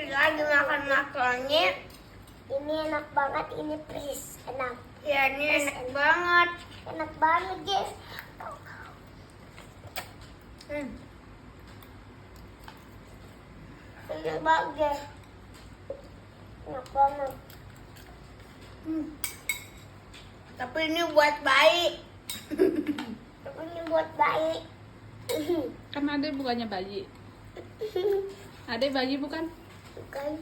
lagi makan makaroni. Ini enak banget, ini please enak. Ya, ini enak banget. Enak banget guys. Enak banget. Enak banget. Tapi ini buat bayi. Tapi ini buat bayi. Kan Ade bukannya bayi. Ade bayi bukan? Bukan.